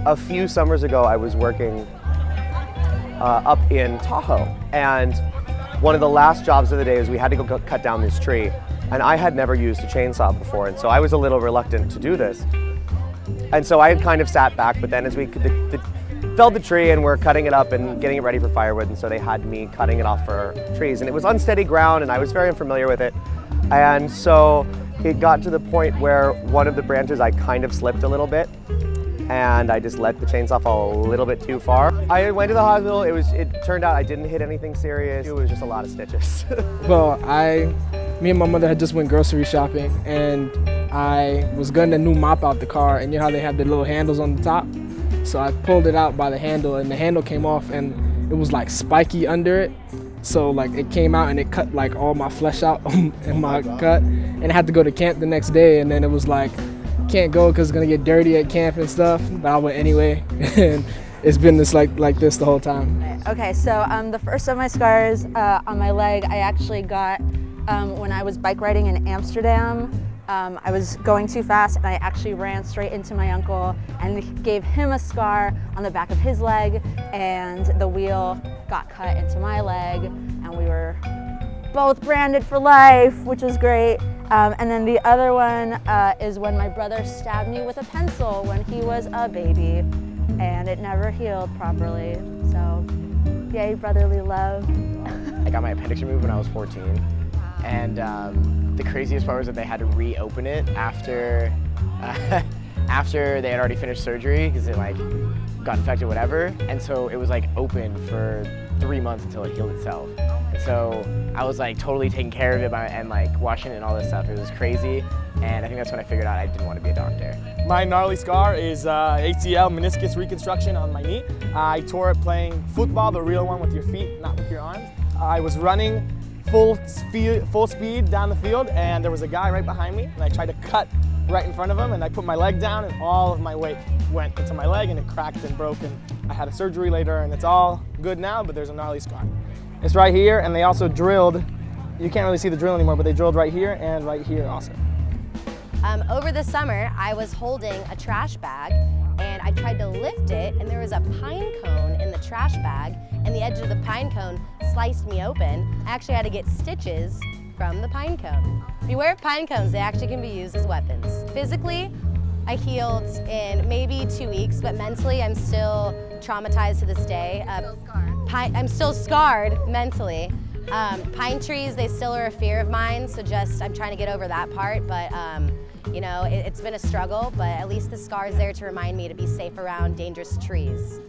a few summers ago, I was working up in Tahoe, and one of the last jobs of the day is we had to go cut down this tree, and I had never used a chainsaw before, and so I was a little reluctant to do this. And so I had kind of sat back, but then as we felled the tree and we're cutting it up and getting it ready for firewood, and so they had me cutting it off for trees, and it was unsteady ground and I was very unfamiliar with it. And so it got to the point where one of the branches I kind of slipped a little bit, and I just let the chainsaw fall a little bit too far. I went to the hospital. It turned out I didn't hit anything serious. It was just a lot of stitches. Well, me and my mother had just went grocery shopping, and I was getting a new mop out the car, and you know how they have the little handles on the top? So I pulled it out by the handle, and the handle came off, and it was like spiky under it. So like it came out and it cut like all my flesh out in my cut, and I had to go to camp the next day, and then it was like, can't go because it's gonna get dirty at camp and stuff, but I went anyway, and it's been this like this the whole time. Okay, so the first of my scars on my leg I actually got when I was bike riding in Amsterdam. I was going too fast and I actually ran straight into my uncle and gave him a scar on the back of his leg, and the wheel got cut into my leg, and we were both branded for life, which was great. And then the other one is when my brother stabbed me with a pencil when he was a baby, and it never healed properly. So, yay, brotherly love. I got my appendix removed when I was 14, and the craziest part was that they had to reopen it after after they had already finished surgery because it like got infected, whatever, and so it was like open for 3 months until it healed itself. And so I was like totally taking care of it and like washing it and all this stuff. It was crazy, and I think that's when I figured out I didn't want to be a doctor. My gnarly scar is ACL meniscus reconstruction on my knee. I tore it playing football, the real one with your feet, not with your arms. I was running full speed down the field, and there was a guy right behind me, and I tried to cut right in front of him, and I put my leg down, and all of my weight went into my leg, and it cracked and broke, and I had a surgery later, and it's all good now, but there's a gnarly scar. It's right here, and they also drilled, you can't really see the drill anymore, but they drilled right here and right here also. Over the summer, I was holding a trash bag, and I tried to lift it, and there was a pine cone in the trash bag, and the edge of the pine cone sliced me open. I actually had to get stitches from the pine cone. Beware of pine cones, they actually can be used as weapons. Physically, I healed in maybe 2 weeks, but mentally I'm still traumatized to this day. I'm still scarred mentally. Pine trees, they still are a fear of mine, so I'm trying to get over that part, but you know, it's been a struggle, but at least the scar is there to remind me to be safe around dangerous trees.